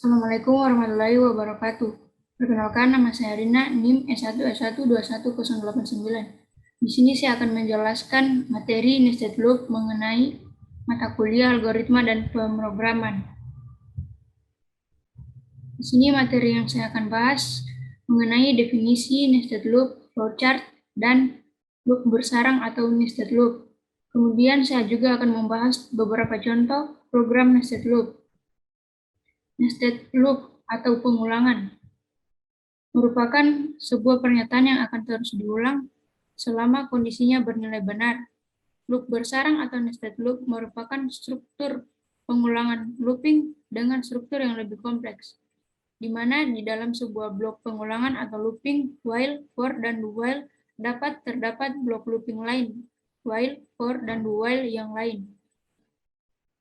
Assalamualaikum warahmatullahi wabarakatuh. Perkenalkan, nama saya Rina, NIM S1S1211089. Di sini saya akan menjelaskan materi nested loop mengenai mata kuliah algoritma dan pemrograman. Di sini materi yang saya akan bahas mengenai definisi nested loop, flowchart, dan loop bersarang atau nested loop. Kemudian saya juga akan membahas beberapa contoh program nested loop. Nested loop atau pengulangan merupakan sebuah pernyataan yang akan terus diulang selama kondisinya bernilai benar. Loop bersarang atau nested loop merupakan struktur pengulangan looping dengan struktur yang lebih kompleks, di mana di dalam sebuah blok pengulangan atau looping while, for, dan do while terdapat blok looping lain, while, for, dan do while yang lain.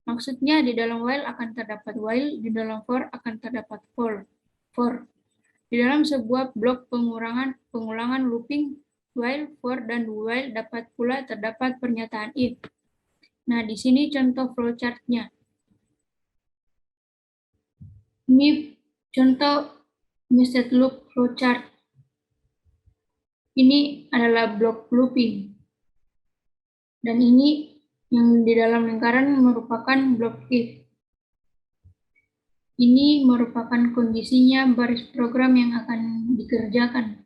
Maksudnya di dalam while akan terdapat while, di dalam for akan terdapat for. Di dalam sebuah blok pengulangan looping while, for, dan do while dapat pula terdapat pernyataan if. Nah, di sini contoh flowchart-nya. Ini contoh nested loop flowchart. Ini adalah blok looping. Dan ini yang di dalam lingkaran merupakan blok if. Ini merupakan kondisinya baris program yang akan dikerjakan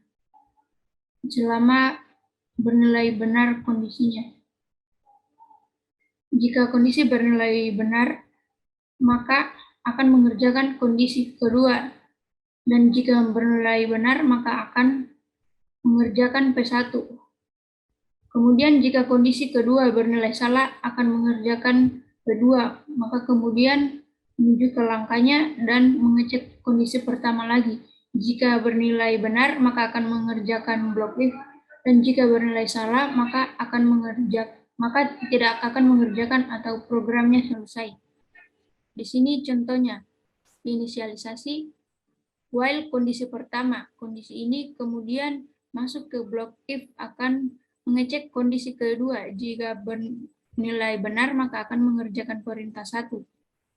selama bernilai benar kondisinya. Jika kondisi bernilai benar, maka akan mengerjakan kondisi kedua. Dan jika bernilai benar, maka akan mengerjakan P1. Kemudian jika kondisi kedua bernilai salah, akan mengerjakan P2. Maka kemudian menuju ke langkahnya dan mengecek kondisi pertama lagi. Jika bernilai benar, maka akan mengerjakan blok if. Dan jika bernilai salah, maka tidak akan mengerjakan atau programnya selesai. Di sini contohnya, inisialisasi while kondisi pertama. Kondisi ini kemudian masuk ke blok if akan mengecek kondisi kedua. Jika bernilai benar, maka akan mengerjakan perintah 1.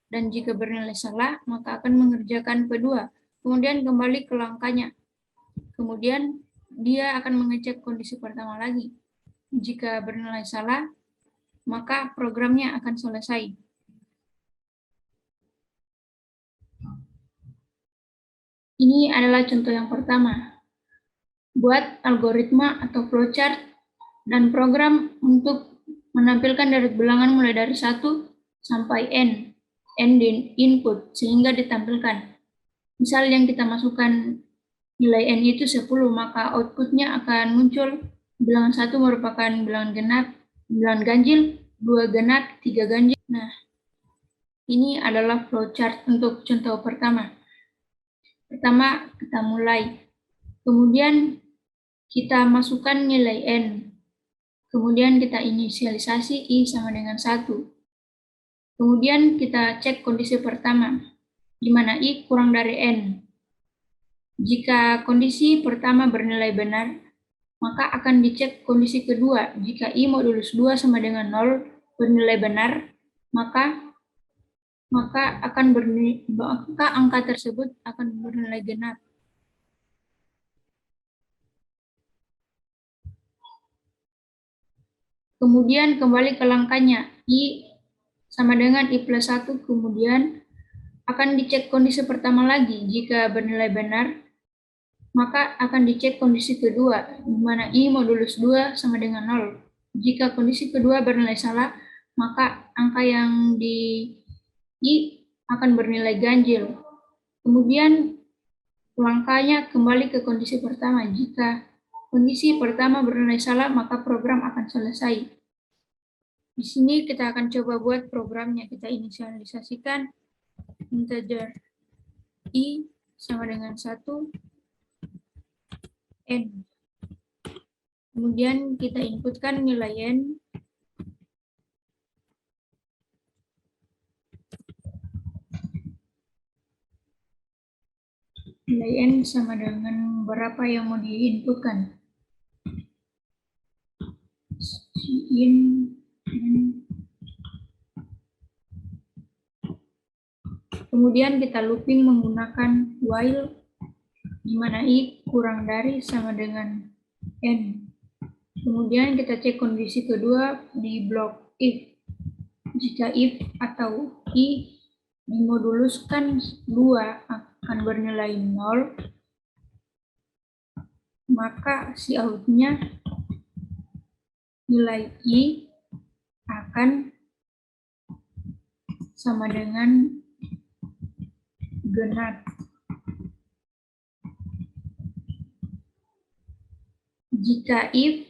Dan jika bernilai salah, maka akan mengerjakan P2. Kemudian kembali ke langkahnya. Kemudian dia akan mengecek kondisi pertama lagi. Jika bernilai salah, maka programnya akan selesai. Ini adalah contoh yang pertama. Buat algoritma atau flowchart dan program untuk menampilkan dari bilangan mulai dari 1 sampai n di input sehingga ditampilkan. Misal yang kita masukkan nilai n itu 10, maka outputnya akan muncul bilangan 1 merupakan bilangan genap, bilangan ganjil, 2 genap, 3 ganjil. Nah, ini adalah flowchart untuk contoh pertama. Pertama, kita mulai. Kemudian kita masukkan nilai n. Kemudian kita inisialisasi i sama dengan 1. Kemudian kita cek kondisi pertama, di mana i kurang dari n. Jika kondisi pertama bernilai benar, maka akan dicek kondisi kedua. Jika i modulus 2 sama dengan 0 bernilai benar, maka angka tersebut akan bernilai genap. Kemudian kembali ke langkahnya, i sama dengan i plus 1, kemudian akan dicek kondisi pertama lagi. Jika bernilai benar, maka akan dicek kondisi kedua, di mana i modulus 2 sama dengan 0. Jika kondisi kedua bernilai salah, maka angka yang di i akan bernilai ganjil. Kemudian langkahnya kembali ke kondisi pertama. Jika kondisi pertama bernilai salah, maka program akan selesai. Di sini kita akan coba buat programnya. Kita inisialisasikan integer i sama dengan 1 n. Kemudian kita inputkan nilai n. Nilai n sama dengan berapa yang mau diinputkan. Kemudian kita looping menggunakan while, di mana I kurang dari sama dengan N. Kemudian kita cek kondisi kedua di blok if. Jika if atau I dimoduluskan 2 akan bernilai 0, maka si outnya nilai I akan sama dengan genap. Jika if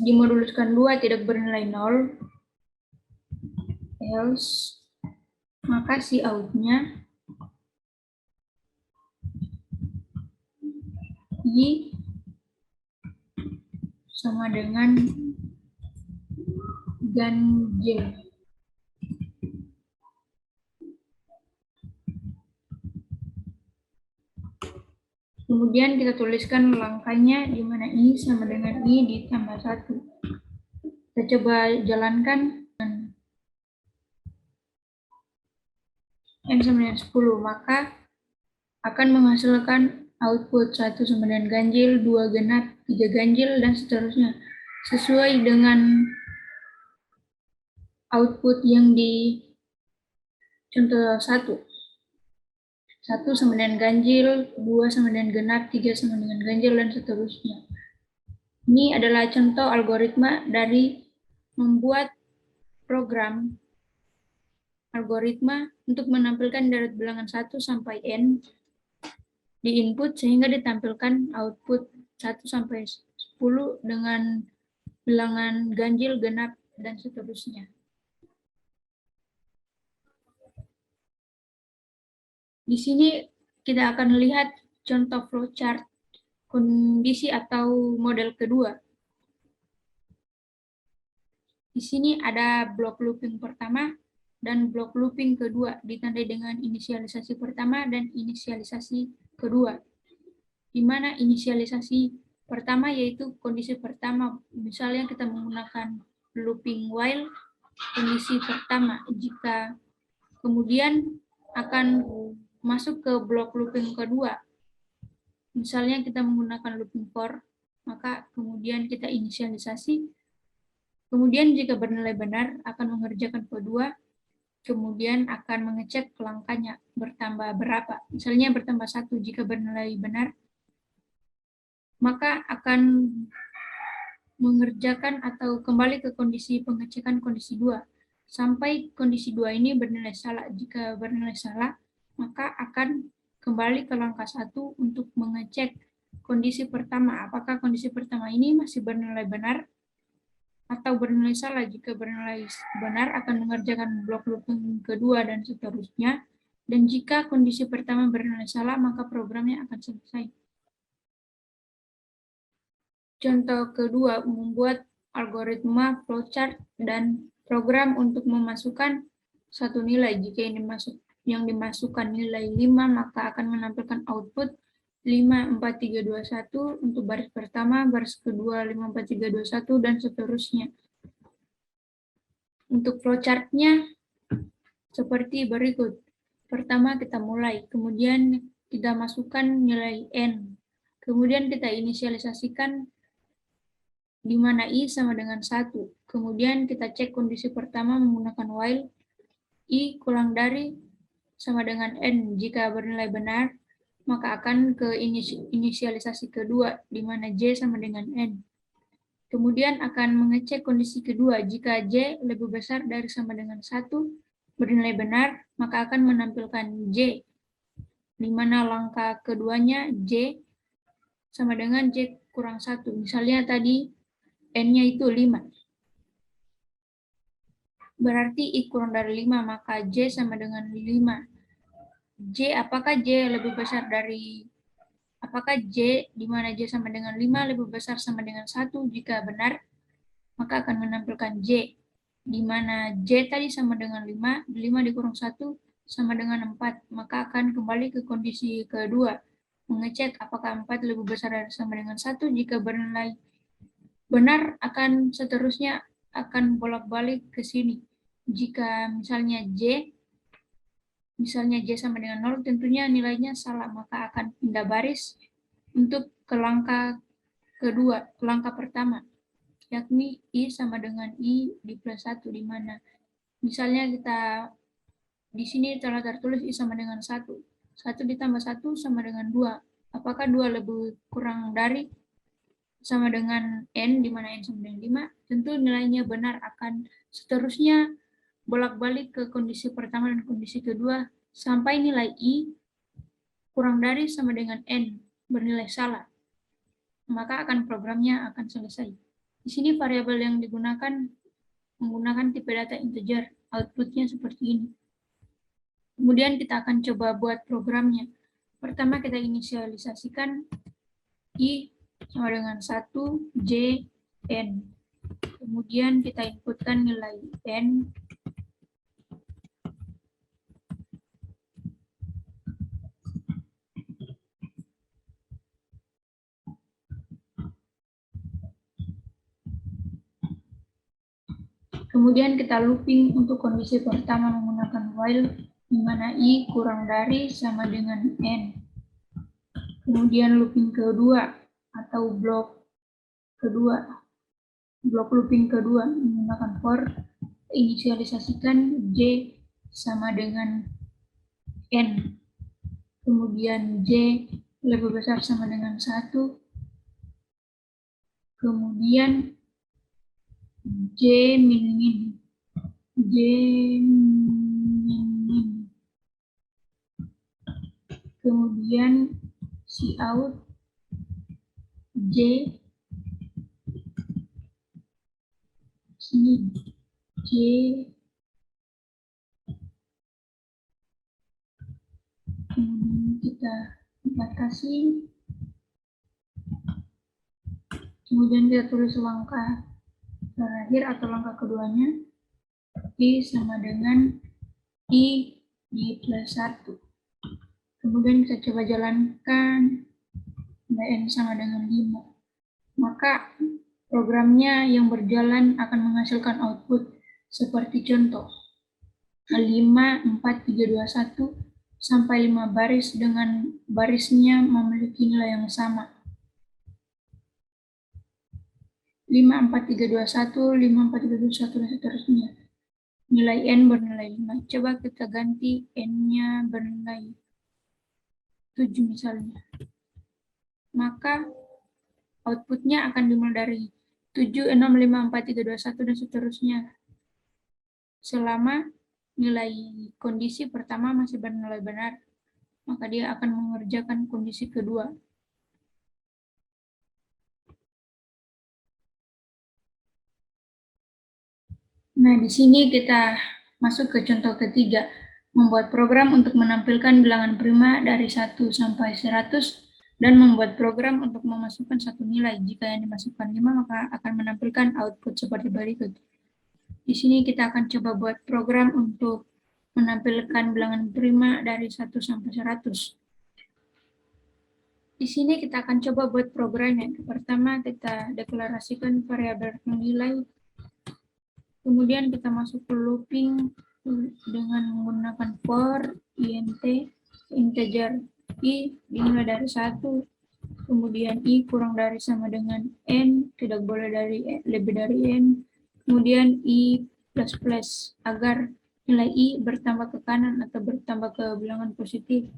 dimoduluskan 2 tidak bernilai 0, else, maka si outnya I sama dengan ganjil. Kemudian kita tuliskan langkahnya, di mana I sama dengan I ditambah 1. Kita coba jalankan. N sama dengan 10, maka akan menghasilkan output 1 sama dengan ganjil, 2 genap, 3 ganjil, dan seterusnya. Sesuai dengan output yang di contoh 1. 1 sama dengan ganjil, 2 sama dengan genap, 3 sama dengan ganjil, dan seterusnya. Ini adalah contoh algoritma dari membuat program algoritma untuk menampilkan deret bilangan 1 sampai N di input sehingga ditampilkan output 1 sampai 10 dengan bilangan ganjil, genap, dan seterusnya. Di sini kita akan lihat contoh flowchart kondisi atau model kedua. Di sini ada blok looping pertama dan blok looping kedua ditandai dengan inisialisasi pertama dan inisialisasi kedua. Di mana inisialisasi pertama yaitu kondisi pertama. Misalnya kita menggunakan looping while kondisi pertama. Jika kemudian akan masuk ke blok looping kedua. Misalnya kita menggunakan looping for, maka kemudian kita inisialisasi. Kemudian jika bernilai benar akan mengerjakan kedua, kemudian akan mengecek langkahnya bertambah berapa. Misalnya bertambah 1 jika bernilai benar, maka akan mengerjakan atau kembali ke kondisi pengecekan kondisi 2. Sampai kondisi 2 ini bernilai salah. Jika bernilai salah, maka akan kembali ke langkah 1 untuk mengecek kondisi pertama. Apakah kondisi pertama ini masih bernilai benar atau bernilai salah. Jika bernilai benar akan mengerjakan blok looping kedua dan seterusnya. Dan jika kondisi pertama bernilai salah, maka programnya akan selesai. Contoh kedua, membuat algoritma flowchart dan program untuk memasukkan satu nilai. Jika yang dimasukkan nilai 5, maka akan menampilkan output 5, 4, 3, 2, 1 untuk baris pertama, baris kedua 5, 4, 3, 2, 1, dan seterusnya. Untuk flowchart-nya seperti berikut. Pertama kita mulai, kemudian kita masukkan nilai N. Kemudian kita inisialisasikan di mana I sama dengan 1. Kemudian kita cek kondisi pertama menggunakan while, I kurang dari sama dengan N. Jika bernilai benar, maka akan ke inisialisasi kedua, di mana J sama dengan N. Kemudian akan mengecek kondisi kedua. Jika J lebih besar dari sama dengan 1, bernilai benar, maka akan menampilkan J, di mana langkah keduanya J sama dengan J kurang 1. Misalnya tadi N-nya itu 5. Berarti I kurang dari 5, maka J sama dengan 5. Apakah J lebih besar dari, apakah J di mana J sama dengan 5 lebih besar sama dengan 1? Jika benar, maka akan menampilkan J, di mana J tadi sama dengan 5, 5 dikurang 1 sama dengan 4, maka akan kembali ke kondisi kedua, mengecek apakah 4 lebih besar dari sama dengan 1. Jika bernilai benar, akan seterusnya akan bolak-balik ke sini. Jika misalnya J misalnya J sama dengan 0, tentunya nilainya salah, maka akan pindah baris untuk ke langkah kedua, ke langkah pertama, yakni I sama dengan I di plus 1, di mana misalnya kita di sini telah tertulis I sama dengan 1. 1 ditambah 1 sama dengan 2. Apakah 2 lebih kurang dari sama dengan N, di mana N sama dengan 5? Tentu nilainya benar. Akan seterusnya bolak-balik ke kondisi pertama dan kondisi kedua sampai nilai I kurang dari sama dengan N bernilai salah. Maka programnya akan selesai. Di sini variabel yang digunakan menggunakan tipe data integer. Outputnya seperti ini. Kemudian kita akan coba buat programnya. Pertama kita inisialisasikan I sama dengan 1, J, N. Kemudian kita inputkan nilai N. Kemudian kita looping untuk kondisi pertama menggunakan while, di mana I kurang dari sama dengan N. Kemudian looping kedua atau blok looping kedua menggunakan for, inisialisasikan J sama dengan N. Kemudian J lebih besar sama dengan 1. Kemudian J min. Kemudian cout J sini J kemudian kita batasi, kemudian kita tulis langkah terakhir atau langkah keduanya I sama dengan I di plus 1. Kemudian kita coba jalankan N sama dengan 5. Maka programnya yang berjalan akan menghasilkan output seperti contoh 5, 4, 3, 2, 1 sampai 5 baris dengan barisnya memiliki nilai yang sama. 5, 4, 3, 2, 1, 5, 4, 3, 2, 1, dan seterusnya. Nilai N bernilai 5. Coba kita ganti N-nya bernilai 7 misalnya. Maka outputnya akan dimulai dari 7, 6, 5, 4, 3, 2, 1, dan seterusnya. Selama nilai kondisi pertama masih bernilai benar, maka dia akan mengerjakan kondisi kedua. Nah, di sini kita masuk ke contoh ketiga, membuat program untuk menampilkan bilangan prima dari 1 sampai 100 dan membuat program untuk memasukkan satu nilai. Jika yang dimasukkan 5, maka akan menampilkan output seperti berikut. Di sini kita akan coba buat program untuk menampilkan bilangan prima dari 1 sampai 100. Di sini kita akan coba buat programnya. Pertama, kita deklarasikan variabel nilai. Kemudian kita masuk ke looping dengan menggunakan for int integer I dimulai dari 1. Kemudian I kurang dari sama dengan N, tidak boleh lebih dari N. Kemudian I plus agar nilai I bertambah ke kanan atau bertambah ke bilangan positif.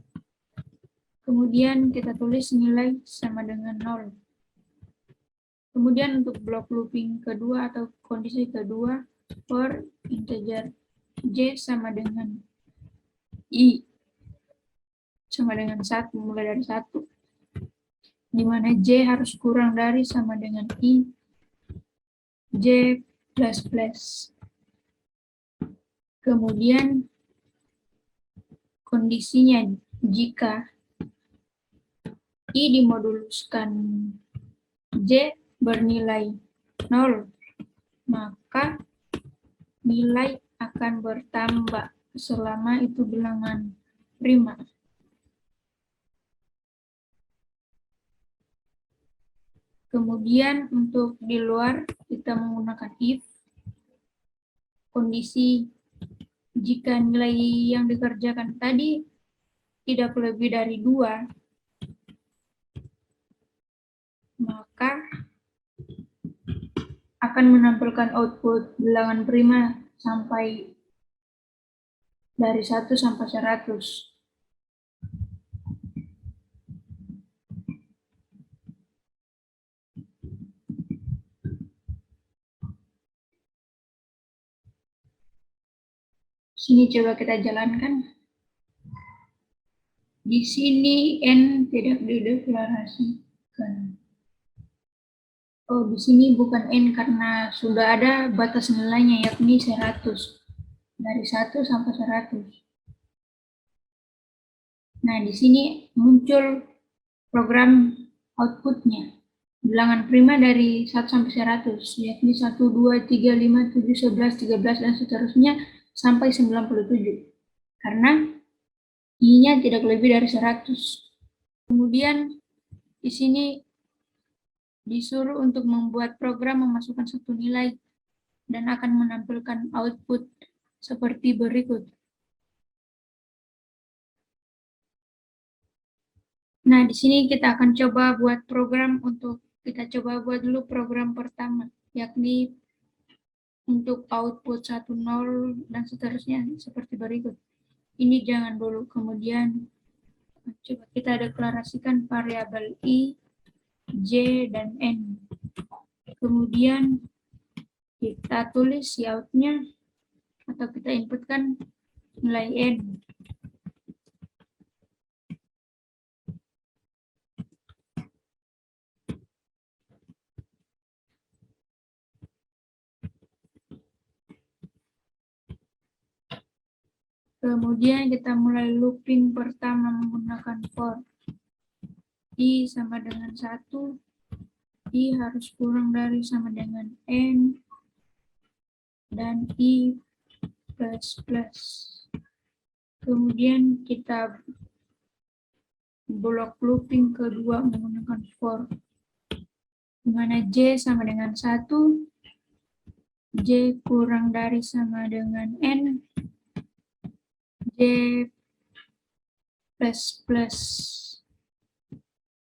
Kemudian kita tulis nilai sama dengan 0. Kemudian untuk blok looping kedua atau kondisi kedua, for integer J sama dengan I sama dengan 1, mulai dari 1. Di mana J harus kurang dari sama dengan I, J plus. Kemudian kondisinya jika I dimoduluskan J bernilai 0, maka nilai akan bertambah selama itu bilangan prima. Kemudian untuk di luar kita menggunakan if kondisi Jika nilai yang dikerjakan tadi tidak lebih dari 2, maka akan menampilkan output bilangan prima sampai dari 1 sampai 100. Sini coba kita jalankan. Di sini N tidak dideklarasikan. Oh, di sini bukan N karena sudah ada batas nilainya, yakni 100. Dari 1 sampai 100. Nah, di sini muncul program outputnya. Bilangan prima dari 1 sampai 100, yakni 1, 2, 3, 5, 7, 11, 13, dan seterusnya sampai 97. Karena I-nya tidak lebih dari 100. Kemudian di sini disuruh untuk membuat program memasukkan satu nilai dan akan menampilkan output seperti berikut. Nah, di sini kita akan coba buat program kita coba buat dulu program pertama, yakni untuk output 1, 0, dan seterusnya seperti berikut. Ini jangan dulu, kemudian coba kita deklarasikan variabel I, J, dan N. Kemudian kita tulis outnya atau kita inputkan nilai N. Kemudian kita mulai looping pertama menggunakan for. I sama dengan 1, I harus kurang dari sama dengan N, dan I plus plus. Kemudian kita blok looping kedua menggunakan for, di mana J sama dengan 1, J kurang dari sama dengan N, J plus plus.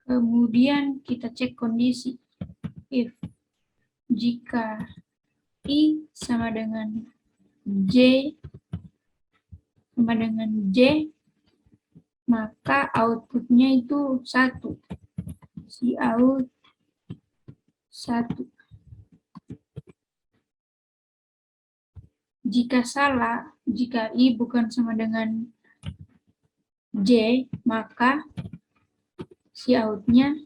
Kemudian kita cek kondisi. If jika I sama dengan J sama dengan J, maka outputnya itu 1. Cout 1. Jika salah, jika I bukan sama dengan J, maka cout-nya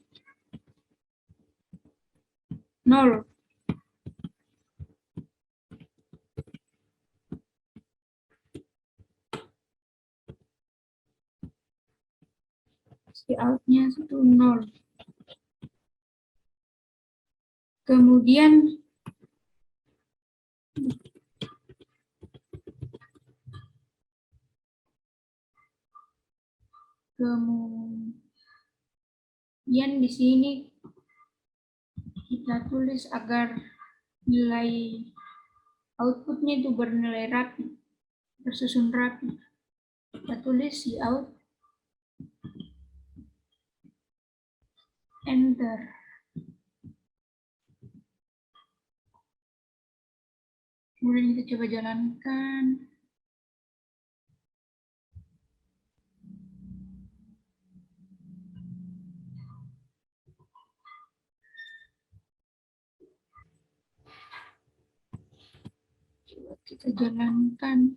0. Cout-nya itu 0. Kemudian di sini kita tulis agar nilai outputnya itu bernilai rapi, tersusun rapi. Kita tulis cout, enter. Kemudian kita coba jalankan. Coba kita jalankan.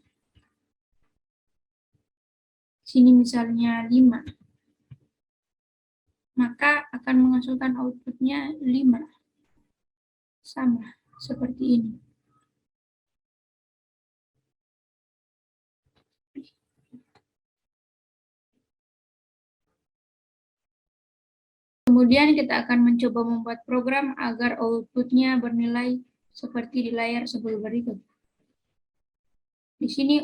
Sini misalnya 5. Maka akan menghasilkan outputnya 5. Sama, seperti ini. Kemudian kita akan mencoba membuat program agar outputnya bernilai seperti di layar sebelah berikut. Di sini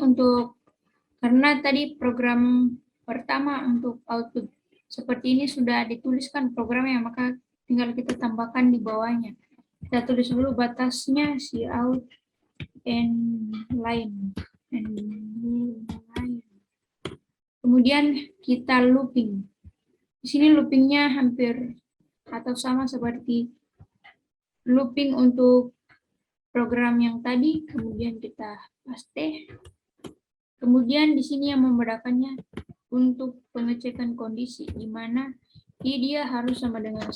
karena tadi program pertama untuk output seperti ini sudah dituliskan programnya, maka tinggal kita tambahkan di bawahnya. Kita tulis dulu batasnya cout and line Kemudian kita looping. Di sini loopingnya hampir atau sama seperti looping untuk program yang tadi. Kemudian kita paste. Kemudian di sini yang membedakannya untuk pengecekan kondisi, di mana I dia harus sama dengan 1.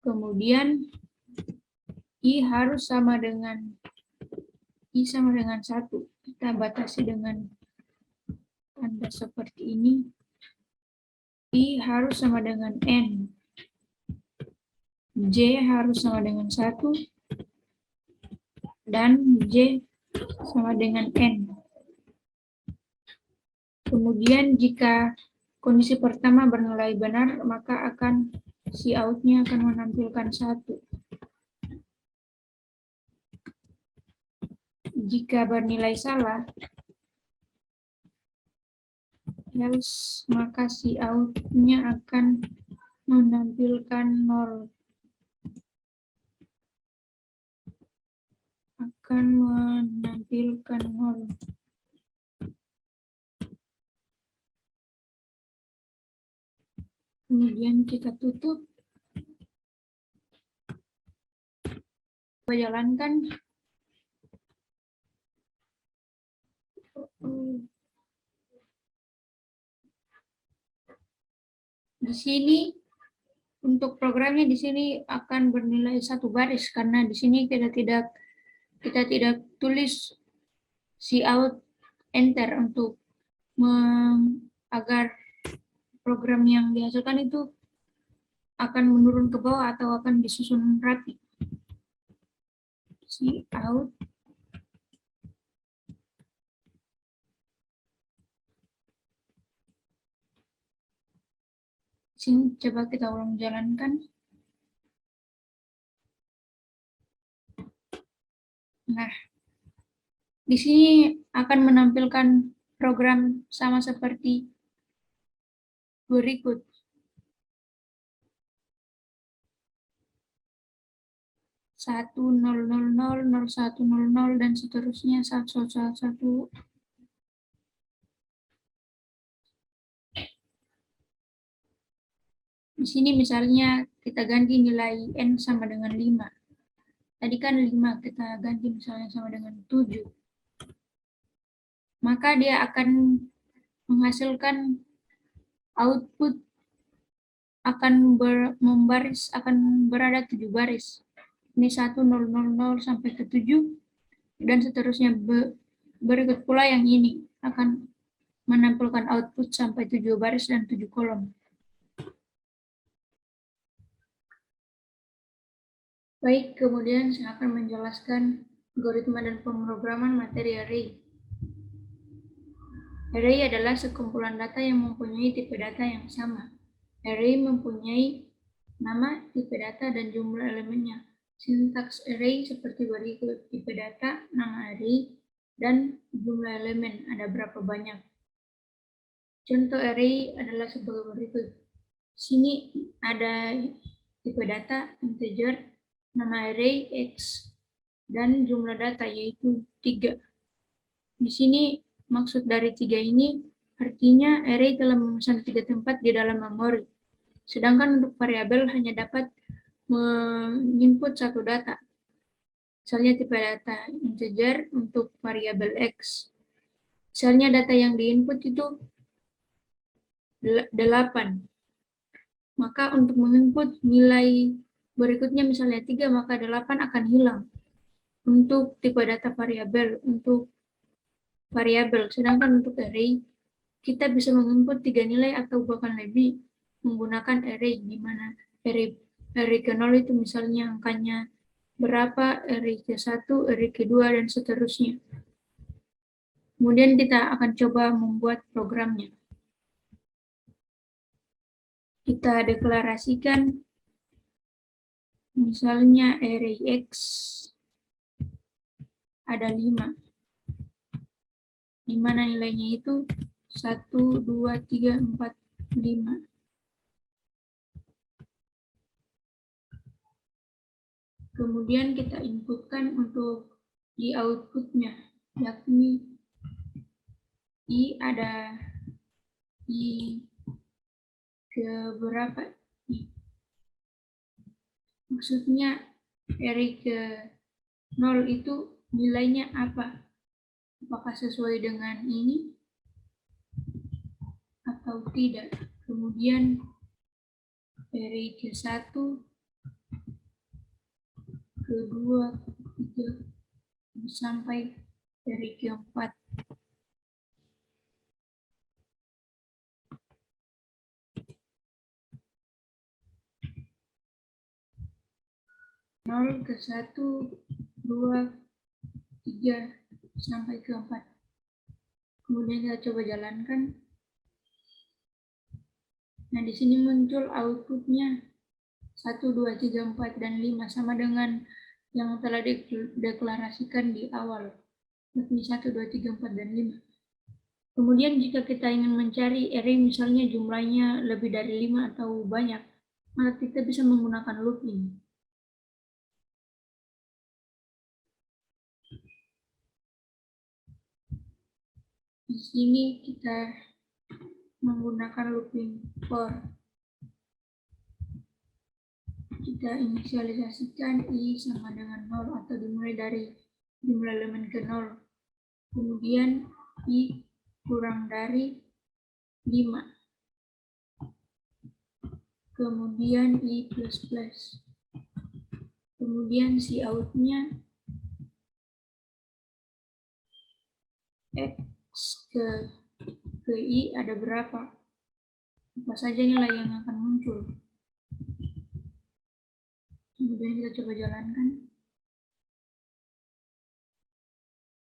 Kemudian I harus sama dengan I sama dengan 1. Kita batasi dengan tanda seperti ini. I harus sama dengan N. J harus sama dengan 1. Dan J sama dengan N. Kemudian jika kondisi pertama bernilai benar, maka akan si out-nya akan menampilkan 1. Jika bernilai salah, else, maka si out-nya akan menampilkan 0. Akan menampilkan 0. Kemudian kita tutup. Kita jalankan. Di sini untuk programnya di sini akan bernilai 1 baris karena di sini kita tidak tulis cout enter untuk agar program yang dihasilkan itu akan menurun ke bawah atau akan disusun rapi. Cout sini coba kita ulang jalankan. Nah, di sini akan menampilkan program sama seperti berikut. 1000, 0100 dan seterusnya 1111. Di sini misalnya kita ganti nilai N sama dengan 5. Tadi kan 5 kita ganti misalnya sama dengan 7. Maka dia akan menghasilkan output akan berada 7 baris. Ini 1000 sampai ke 7 dan seterusnya. Berikut pula yang ini akan menampilkan output sampai 7 baris dan 7 kolom. Baik, kemudian saya akan menjelaskan algoritma dan pemrograman materi array. Array adalah sekumpulan data yang mempunyai tipe data yang sama. Array mempunyai nama, tipe data, dan jumlah elemennya. Sintaks array seperti berikut: tipe data, nama array, dan jumlah elemen, ada berapa banyak. Contoh array adalah sebagai berikut. Sini ada tipe data, integer, nama array, X, dan jumlah data, yaitu 3. Di sini maksud dari 3 ini artinya array telah memesan 3 tempat di dalam memori. Sedangkan untuk variabel hanya dapat menginput 1 data. Misalnya tipe data integer untuk variabel X. Misalnya data yang diinput itu 8. Maka untuk menginput nilai berikutnya misalnya 3, maka 8 akan hilang untuk tipe data variabel, untuk variabel. Sedangkan untuk array, kita bisa menginput 3 nilai atau bahkan lebih menggunakan array, di mana array ke 0 itu misalnya angkanya berapa, array ke 1, array ke 2, dan seterusnya. Kemudian kita akan coba membuat programnya. Kita deklarasikan misalnya array X ada 5, di mana nilainya itu 1, 2, 3, 4, 5. Kemudian kita inputkan untuk di outputnya, yakni I ada I ke berapa? I. Maksudnya array ke 0 itu nilainya apa? Apakah sesuai dengan ini atau tidak? Kemudian array ke 1, ke 2, ke 3, sampai array ke 4. 0 ke 1, 2, 3, sampai ke 4. Kemudian kita coba jalankan. Nah, di sini muncul outputnya 1, 2, 3, 4, dan 5 sama dengan yang telah dideklarasikan di awal. Yakni 1, 2, 3, 4, dan 5. Kemudian jika kita ingin mencari array misalnya jumlahnya lebih dari 5 atau banyak, maka kita bisa menggunakan looping. Di sini kita menggunakan looping for. Kita inisialisasikan I sama dengan 0 atau dimulai dari jumlah elemen ke 0. Kemudian I kurang dari 5. Kemudian I plus plus. Kemudian si outnya X ke I ada berapa? Apa saja nilai yang akan muncul? Kemudian kita coba jalankan.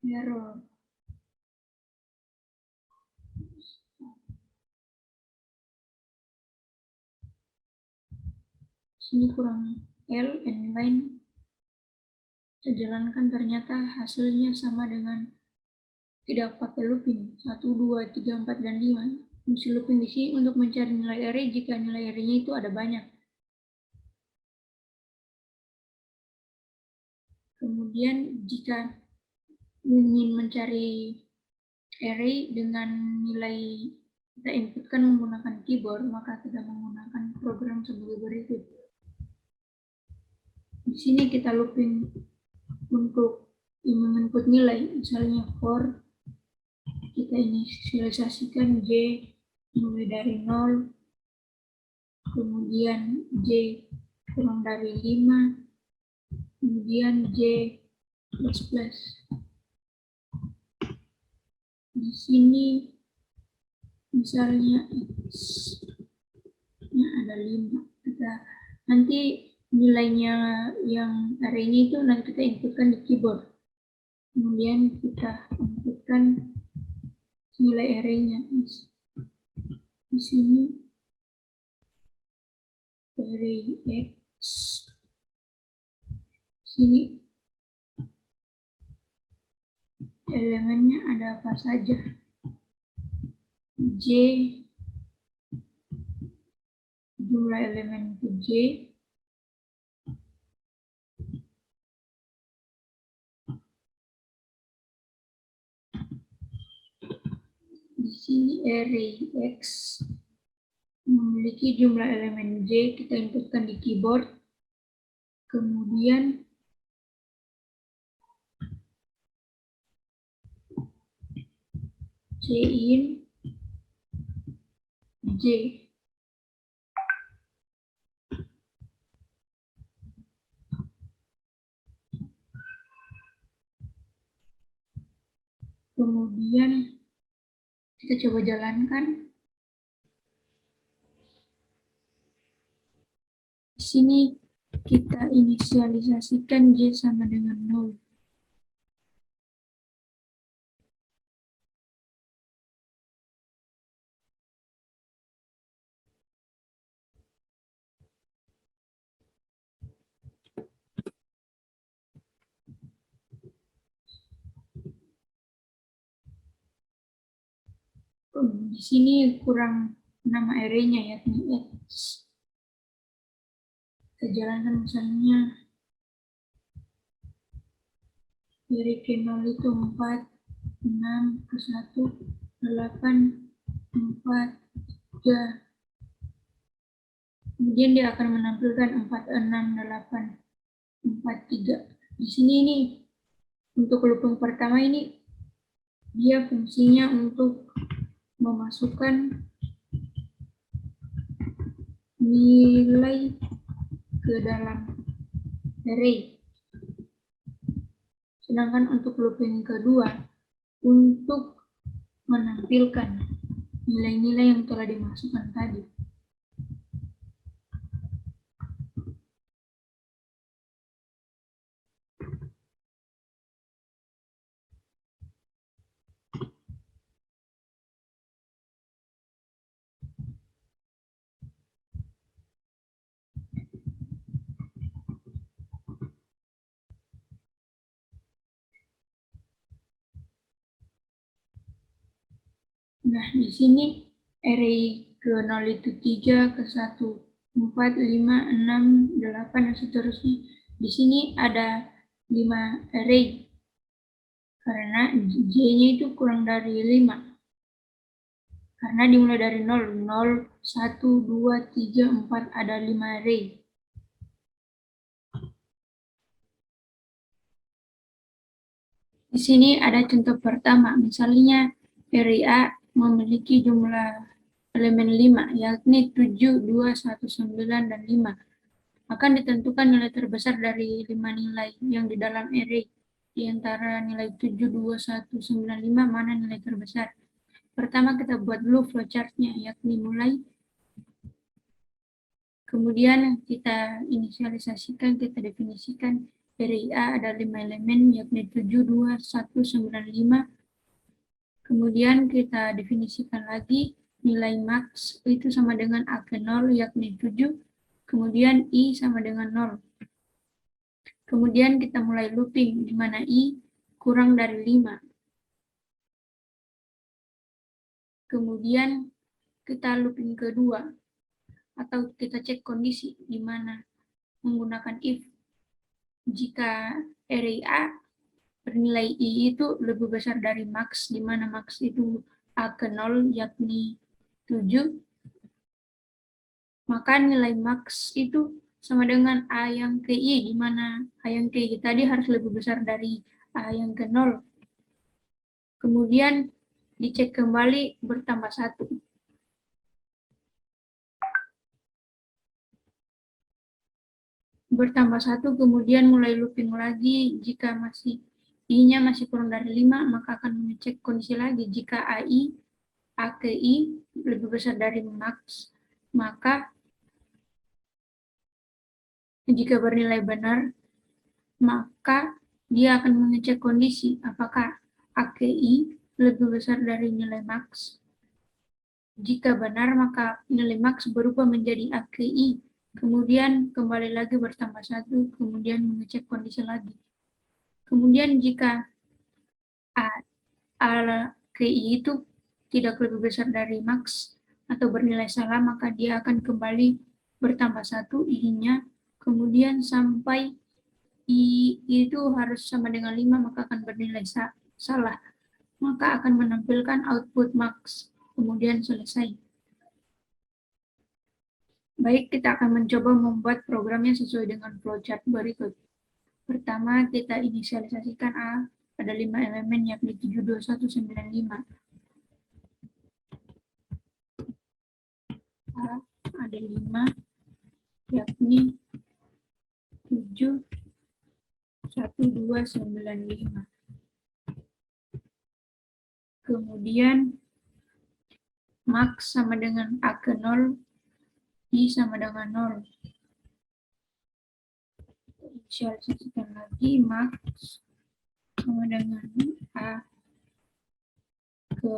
Error. Sini kurang L, n lain. Kita jalankan, ternyata hasilnya sama dengan tidak pakai looping. 1, 2, 3, 4, dan 5. Fungsi looping di sini untuk mencari nilai array jika nilai array-nya itu ada banyak. Kemudian jika ingin mencari array dengan nilai kita inputkan menggunakan keyboard, maka kita menggunakan program sebagai berikut. Di sini kita looping untuk menginput nilai, misalnya for kita inisialisasikan J mulai dari 0, kemudian J kurang dari 5, kemudian J plus plus. Di sini misalnya X-nya ada 5. Kita nanti nilainya yang array-nya itu nanti kita inputkan di keyboard. Kemudian kita inputkan nilai array-nya. Di sini array X. Sini elemennya ada apa saja? J, jumlah elemen ke J, di sini array X memiliki jumlah elemen J, kita inputkan di keyboard, kemudian J-in J. Kemudian kita coba jalankan. Di sini kita inisialisasikan J sama dengan 0. Di sini kurang nama array-nya yakni X. Kita jalankan misalnya dari ke 0 itu 4, 6, ke 1, 8, 4, 3. Kemudian dia akan menampilkan 4, 6, 8, 4, 3. Di sini ini untuk looping pertama ini dia fungsinya untuk memasukkan nilai ke dalam array. Sedangkan untuk looping kedua untuk menampilkan nilai-nilai yang telah dimasukkan tadi. Nah, di sini array ke 0 itu 3, ke 1, 4, 5, 6, 8, dan seterusnya. Di sini ada 5 array, karena J-nya itu kurang dari 5. Karena dimulai dari 0, 0, 1, 2, 3, 4, ada 5 array. Di sini ada contoh pertama, misalnya array A memiliki jumlah elemen 5, yakni 7, 2, 1, 9, dan 5. Akan ditentukan nilai terbesar dari 5 nilai yang di dalam array. Di antara nilai 7, 2, 1, 9, 5, mana nilai terbesar? Pertama kita buat dulu flowchart-nya, yakni mulai. Kemudian kita inisialisasikan, kita definisikan array A ada 5 elemen, yakni 7, 2, 1, 9, 5. Kemudian kita definisikan lagi nilai max itu sama dengan A ke 0, yakni 7. Kemudian I sama dengan 0. Kemudian kita mulai looping, di mana I kurang dari 5. Kemudian kita looping kedua, atau kita cek kondisi, di mana menggunakan if. Jika array A bernilai I itu lebih besar dari max, di mana max itu A ke 0, yakni 7, maka nilai max itu sama dengan A yang ke I, di mana A yang ke I tadi harus lebih besar dari A yang ke 0. Kemudian dicek kembali bertambah 1. Bertambah 1, kemudian mulai looping lagi. Jika masih I-nya masih kurang dari 5, maka akan mengecek kondisi lagi. Jika A ke I lebih besar dari max, maka jika bernilai benar, maka dia akan mengecek kondisi apakah A ke I lebih besar dari nilai max. Jika benar, maka nilai max berubah menjadi A ke I. Kemudian kembali lagi bertambah 1, kemudian mengecek kondisi lagi. Kemudian jika A ke I itu tidak lebih besar dari max atau bernilai salah, maka dia akan kembali bertambah 1 I-nya, kemudian sampai I itu harus sama dengan 5, maka akan bernilai salah. Maka akan menampilkan output max, kemudian selesai. Baik, kita akan mencoba membuat programnya sesuai dengan flowchart berikut. Pertama, kita inisialisasikan A, ada 5 elemen, yakni 7, 2, 1, 9, 5. A ada 5, yakni 7, 1, 2, 9, 5. Kemudian, max sama dengan A ke 0, I sama dengan 0. Inisialisasikan lagi, max sama dengan A ke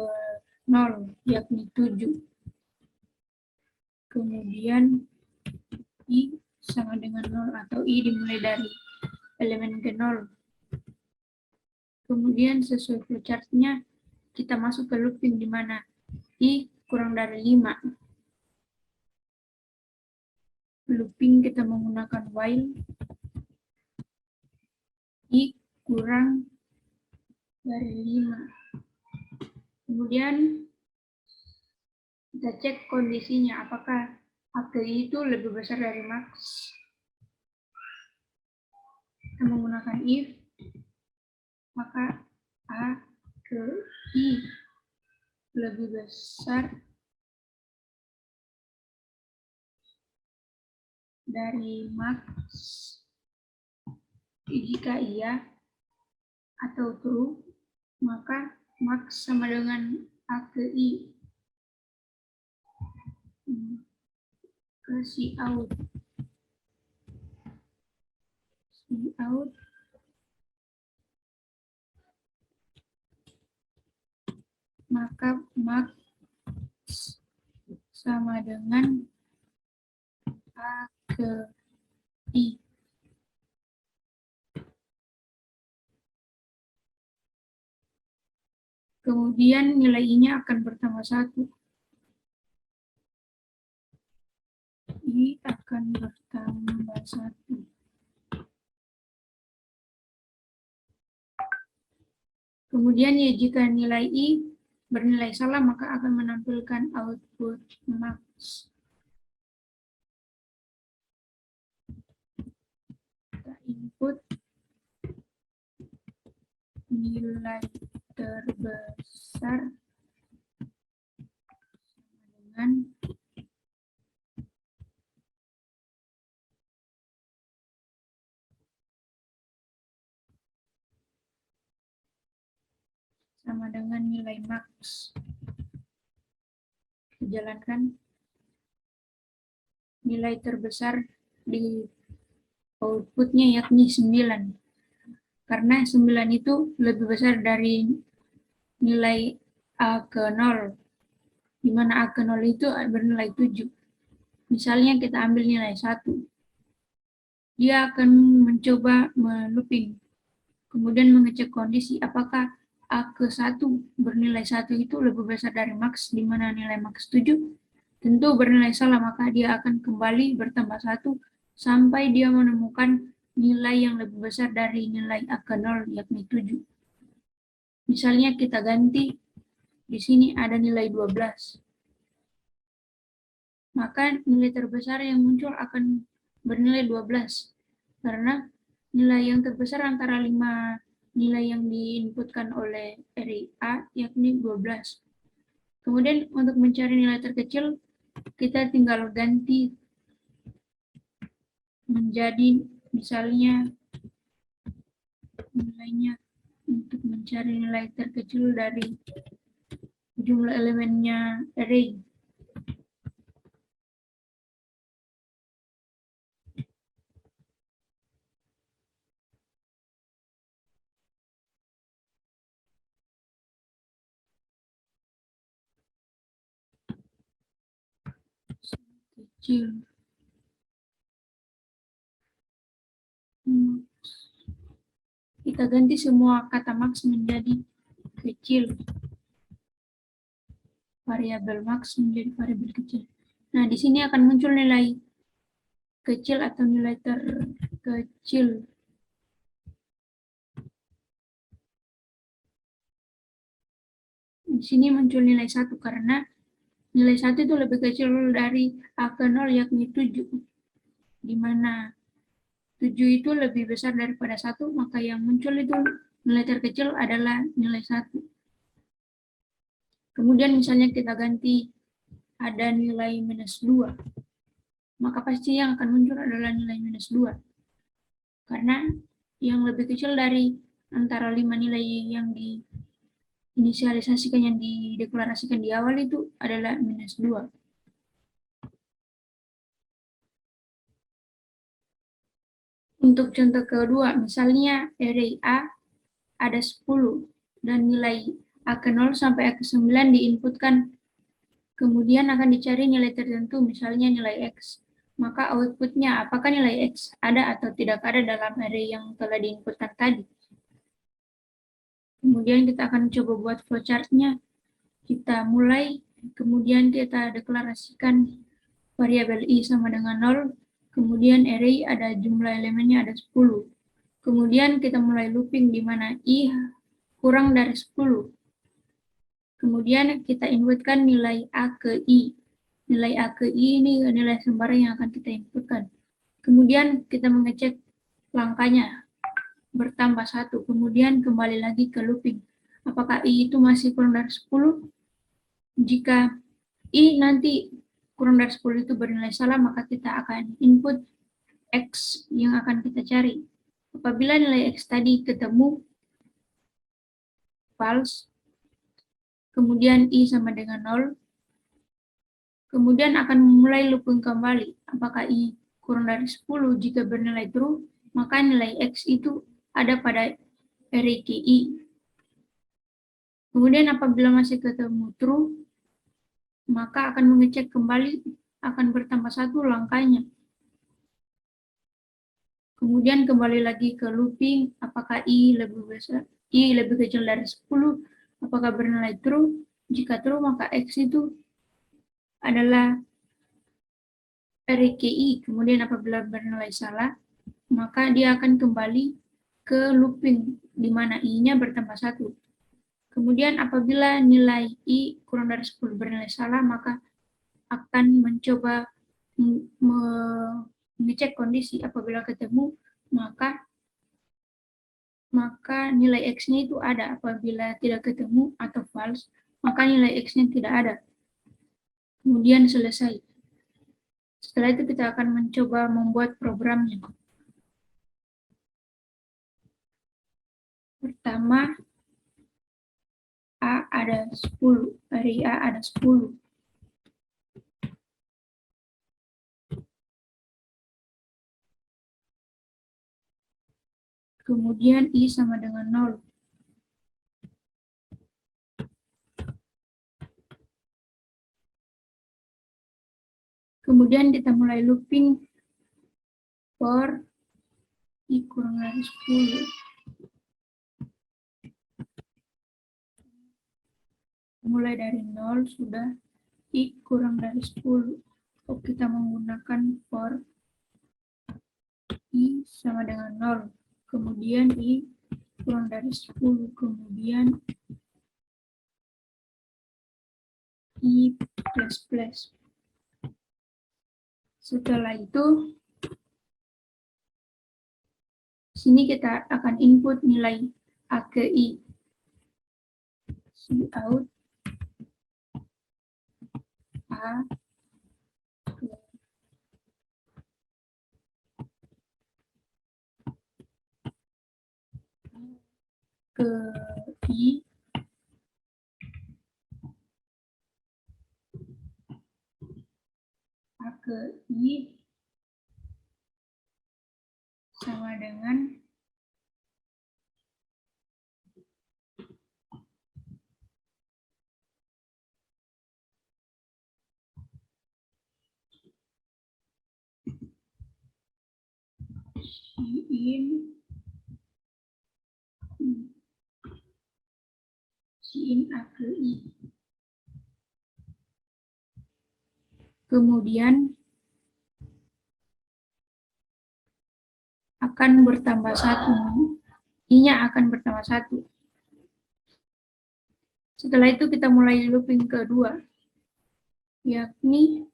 0, yakni 7. Kemudian I sama dengan 0, atau I dimulai dari elemen ke 0. Kemudian sesuai flowchart-nya, kita masuk ke looping di mana I kurang dari 5. Looping kita menggunakan while I kurang dari 5. Kemudian kita cek kondisinya, apakah AKI itu lebih besar dari max. Kita menggunakan if, maka AKI lebih besar dari max jika iya atau true, maka max sama dengan AKI ke Cout. Cout maka max sama dengan AKI. Kemudian nilai I-nya akan bertambah 1. I akan bertambah 1. Kemudian ya jika nilai I bernilai salah, maka akan menampilkan output max. Kita input nilai terbesar sama dengan nilai max. Jalankan nilai terbesar di outputnya yakni 9. Karena 9 itu lebih besar dari nilai A ke 0, di mana A ke 0 itu bernilai 7. Misalnya kita ambil nilai 1. Dia akan mencoba melooping, kemudian mengecek kondisi apakah A ke 1 bernilai 1 itu lebih besar dari max, di mana nilai max 7. Tentu bernilai salah, maka dia akan kembali bertambah 1 sampai dia menemukan nilai yang lebih besar dari nilai A ke 0, yakni 7. Misalnya kita ganti, di sini ada nilai 12. Maka nilai terbesar yang muncul akan bernilai 12. Karena nilai yang terbesar antara 5 nilai yang diinputkan oleh array A, yakni 12. Kemudian untuk mencari nilai terkecil, kita tinggal ganti menjadi misalnya nilainya untuk mencari nilai terkecil dari jumlah elemennya array. Kecil. Kita ganti semua kata max menjadi kecil. Variabel max menjadi variabel kecil. Nah, di sini akan muncul nilai kecil atau nilai terkecil. Di sini muncul nilai 1 karena nilai 1 itu lebih kecil dari A ke 0, yakni 7. Di mana 7 itu lebih besar daripada 1, maka yang muncul itu nilai terkecil adalah nilai 1. Kemudian misalnya kita ganti ada nilai minus 2, maka pasti yang akan muncul adalah nilai minus 2. Karena yang lebih kecil dari antara 5 nilai yang diinisialisasikan, yang dideklarasikan di awal itu adalah minus 2. Untuk contoh kedua, misalnya array A ada 10 dan nilai A ke 0 sampai A ke 9 diinputkan. Kemudian akan dicari nilai tertentu, misalnya nilai X. Maka outputnya apakah nilai X ada atau tidak ada dalam array yang telah diinputkan tadi. Kemudian kita akan coba buat flowchart-nya. Kita mulai, kemudian kita deklarasikan variabel I sama dengan 0, kemudian array ada jumlah elemennya ada 10. Kemudian kita mulai looping di mana I kurang dari 10. Kemudian kita inputkan nilai A ke I. Nilai A ke I ini nilai sembarang yang akan kita inputkan. Kemudian kita mengecek langkahnya bertambah 1. Kemudian kembali lagi ke looping. Apakah I itu masih kurang dari 10? Jika I nanti kurang dari 10 itu bernilai salah, maka kita akan input X yang akan kita cari. Apabila nilai X tadi ketemu false, kemudian I sama dengan 0, kemudian akan memulai looping kembali. Apakah I kurang dari 10? Jika bernilai true, maka nilai X itu ada pada array KI. Kemudian apabila masih ketemu true, maka akan mengecek kembali, akan bertambah 1 langkahnya. Kemudian kembali lagi ke looping, apakah I lebih besar, I lebih kecil dari 10, apakah bernilai true? Jika true, maka X itu adalah array KI. Kemudian apabila bernilai salah, maka dia akan kembali ke looping, di mana I-nya bertambah 1. Kemudian apabila nilai I kurang dari 10 bernilai salah, maka akan mencoba mengecek kondisi. Apabila ketemu, maka nilai X-nya itu ada. Apabila tidak ketemu atau false, maka nilai X-nya tidak ada. Kemudian selesai. Setelah itu kita akan mencoba membuat programnya. Pertama, A ada 10. Dari A ada 10. Kemudian I sama dengan 0. Kemudian kita mulai looping for I kurang dari 10. Mulai dari 0 sudah I kurang dari 10. Kita menggunakan for I sama dengan 0. Kemudian I kurang dari 10. Kemudian I plus plus. Setelah itu, sini kita akan input nilai A ke I. Cout A ke I A ke I sama dengan Cin A ke I. Kemudian akan bertambah 1. I-nya akan bertambah 1. Setelah itu kita mulai looping kedua, yakni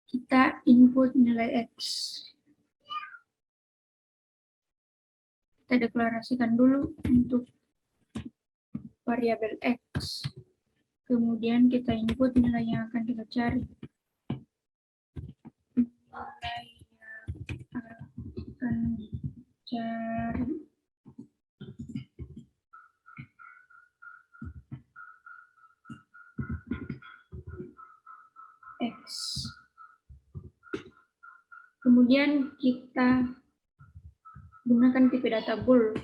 kita input nilai X. Kita deklarasikan dulu untuk variabel X. Kemudian kita input nilai yang akan kita cari. Nilai yang akan dicari X. Kemudian kita gunakan tipe data bool.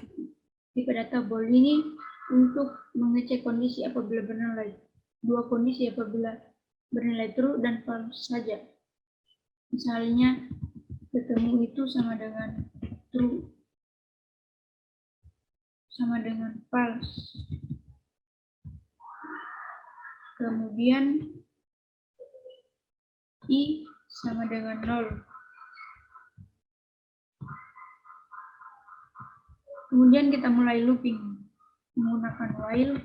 Tipe data bool ini untuk mengecek kondisi apabila bernilai. Dua kondisi apabila bernilai true dan false saja. Misalnya ketemu itu sama dengan true, sama dengan false. Kemudian I sama dengan 0. Kemudian kita mulai looping. menggunakan while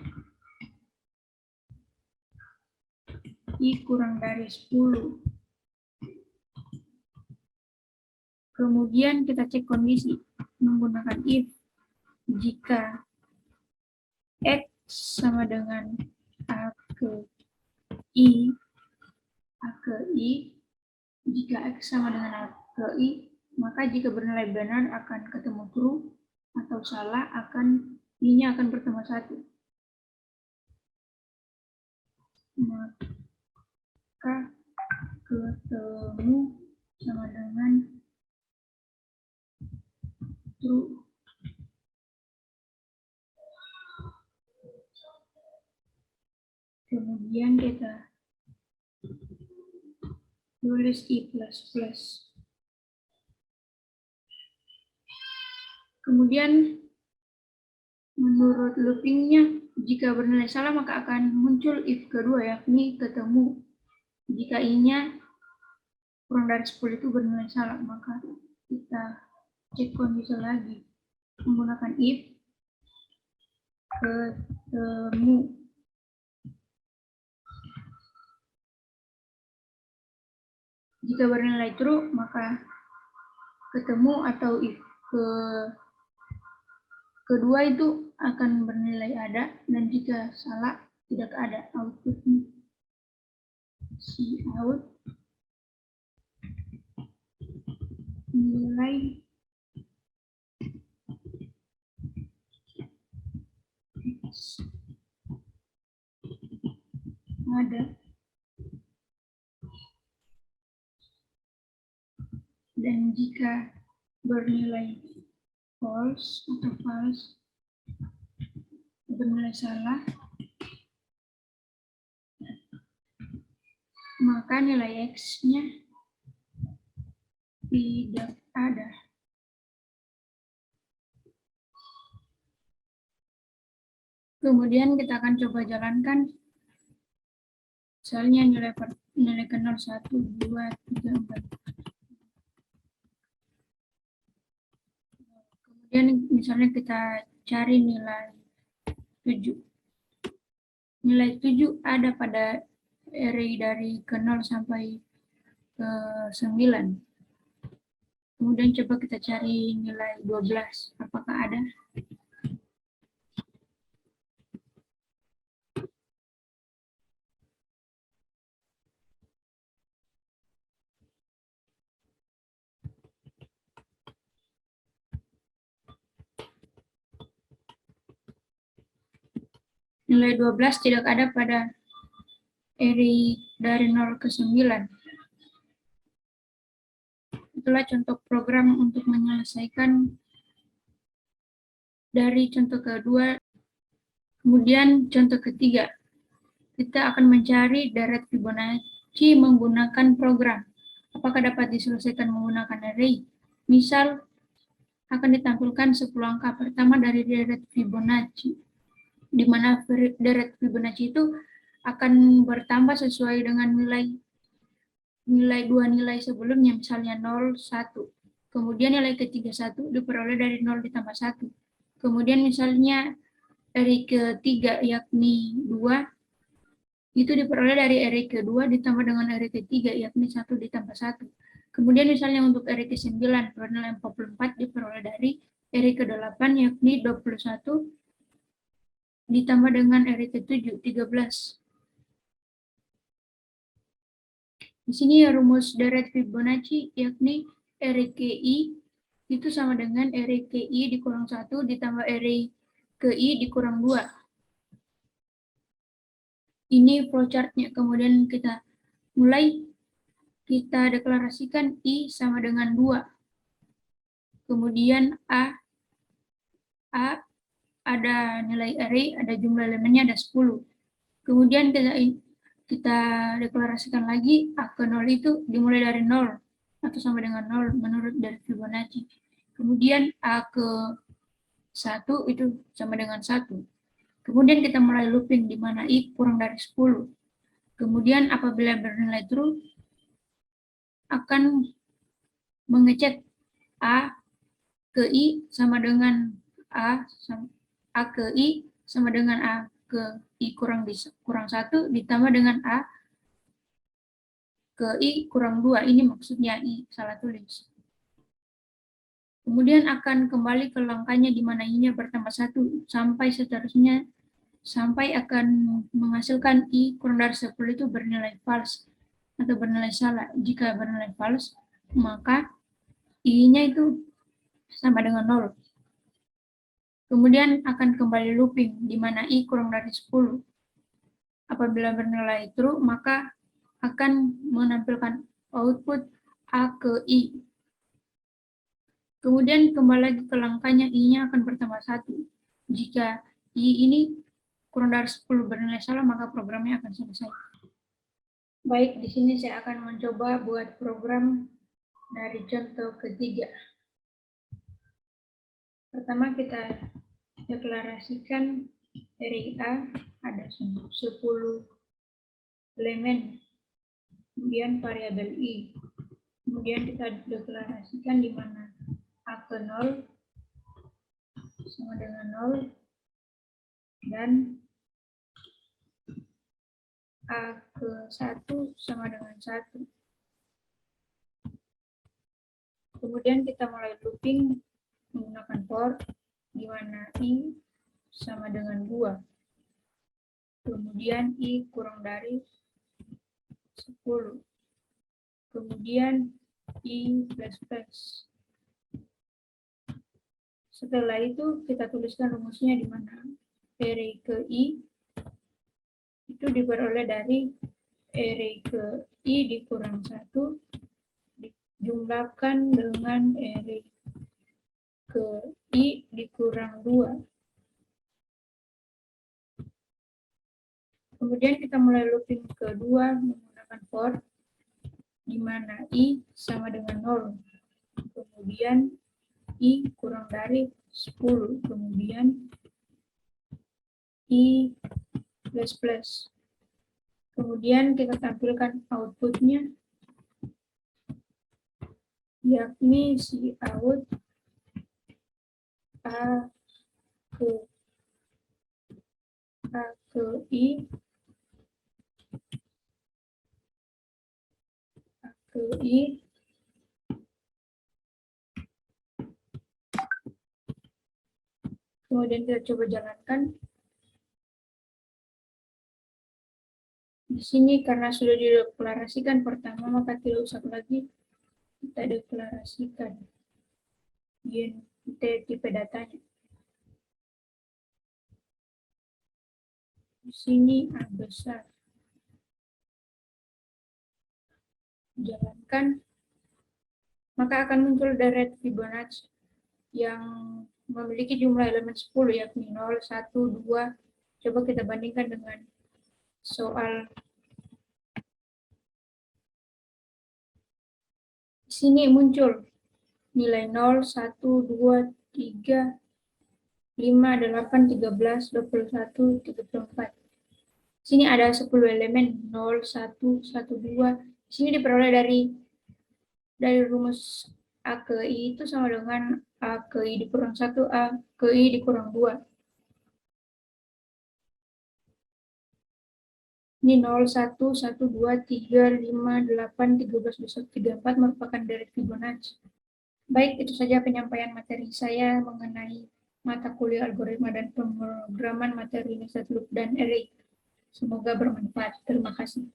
I kurang dari 10. Kemudian kita cek kondisi menggunakan if jika X sama dengan A ke I, jika X sama dengan A ke I, maka jika bernilai benar akan ketemu true, atau salah I-nya akan bertambah 1. Maka ketemu sama dengan true. Kemudian kita tulis I++. Kemudian menurut loopingnya, jika bernilai salah maka akan muncul if kedua, yakni ketemu. Jika I-nya kurang dari 10 itu bernilai salah, maka kita cek kondisi lagi menggunakan if ketemu. Jika bernilai true, maka ketemu, atau if kedua itu akan bernilai ada, dan jika salah tidak ada. Outputnya Cout nilai X ada, dan jika bernilai false atau false, bernilai salah, maka nilai X-nya tidak ada. Kemudian kita akan coba jalankan, misalnya nilai ke 0, 1, 2, 3, 4. Kemudian misalnya kita cari nilai 7. Nilai 7 ada pada array dari ke 0 sampai ke 9. Kemudian coba kita cari nilai 12. Apakah ada? Nilai 12 tidak ada pada array dari 0 ke 9. Itulah contoh program untuk menyelesaikan dari contoh kedua. Kemudian contoh ketiga, kita akan mencari deret Fibonacci menggunakan program. Apakah dapat diselesaikan menggunakan array? Misal, akan ditampilkan 10 angka pertama dari deret Fibonacci, di mana deret Fibonacci itu akan bertambah sesuai dengan dua nilai sebelumnya, misalnya 0, 1. Kemudian nilai ketiga 1 diperoleh dari 0 ditambah 1. Kemudian misalnya array ketiga yakni 2, itu diperoleh dari array kedua ditambah dengan array ketiga yakni 1 ditambah 1. Kemudian misalnya untuk array ke-9 bernilai 44 diperoleh dari array ke-8 yakni 21 ditambah dengan array ke-7 13. Di sini rumus deret Fibonacci yakni array KI itu sama dengan array KI dikurang 1 ditambah array KI dikurang 2. Ini flowchart-nya. Kemudian kita deklarasikan I sama dengan 2. Kemudian A ada nilai array, ada jumlah elemennya, ada 10. Kemudian kita deklarasikan lagi A ke 0 itu dimulai dari 0 atau sama dengan 0 menurut dari Fibonacci. Kemudian A ke 1 itu sama dengan 1. Kemudian kita mulai looping di mana I kurang dari 10. Kemudian apabila bernilai true, akan mengecek A ke I sama dengan A ke I sama dengan A ke I kurang 1 ditambah dengan A ke I kurang 2. Ini maksudnya I, salah tulis. Kemudian akan kembali ke langkahnya di mana I-nya bertambah 1 sampai seterusnya, sampai akan menghasilkan I kurang dari 10 itu bernilai false atau bernilai salah. Jika bernilai false, maka I-nya itu sama dengan 0. Kemudian akan kembali looping, di mana I kurang dari 10. Apabila bernilai true, maka akan menampilkan output A ke I. Kemudian kembali lagi ke langkahnya, I-nya akan bertambah 1. Jika I ini kurang dari 10 bernilai salah, maka programnya akan selesai. Baik, di sini saya akan mencoba buat program dari contoh ketiga. Pertama kita deklarasikan array A ada 10 elemen, kemudian variabel I. Kemudian kita deklarasikan di mana A ke 0 sama dengan 0 dan A ke 1 sama dengan 1. Kemudian kita mulai looping menggunakan for, di mana I sama dengan 2. Kemudian I kurang dari 10. Kemudian I plus. Setelah itu kita tuliskan rumusnya di mana array ke I itu diperoleh dari array ke I dikurang 1 dijumlahkan dengan array ke I dikurang 2. Kemudian kita mulai looping kedua menggunakan for, di mana I sama dengan 0. Kemudian I kurang dari 10. Kemudian I plus. Kemudian kita tampilkan outputnya, yakni si out A ke I kemudian kita coba jalankan. Di sini karena sudah dideklarasikan pertama, maka tidak usah lagi kita deklarasikan tipe datanya. Di sini A besar. Jalankan, maka akan muncul deret Fibonacci yang memiliki jumlah elemen 10, yakni 0, 1, 2. Coba kita bandingkan dengan soal. Di sini muncul nilai 0, 1, 2, 3, 5, 8, 13, 21, 34. Di sini ada 10 elemen 0, 1, 1, 2. Di sini diperoleh dari rumus A ke I itu sama dengan A ke I dikurang 1, A ke I dikurang 2. Ini 0, 1, 1, 2, 3, 5, 8, 13, 21, 34 merupakan deret Fibonacci. Baik, itu saja penyampaian materi saya mengenai mata kuliah algoritma dan pemrograman materi nested loop dan array. Semoga bermanfaat. Terima kasih.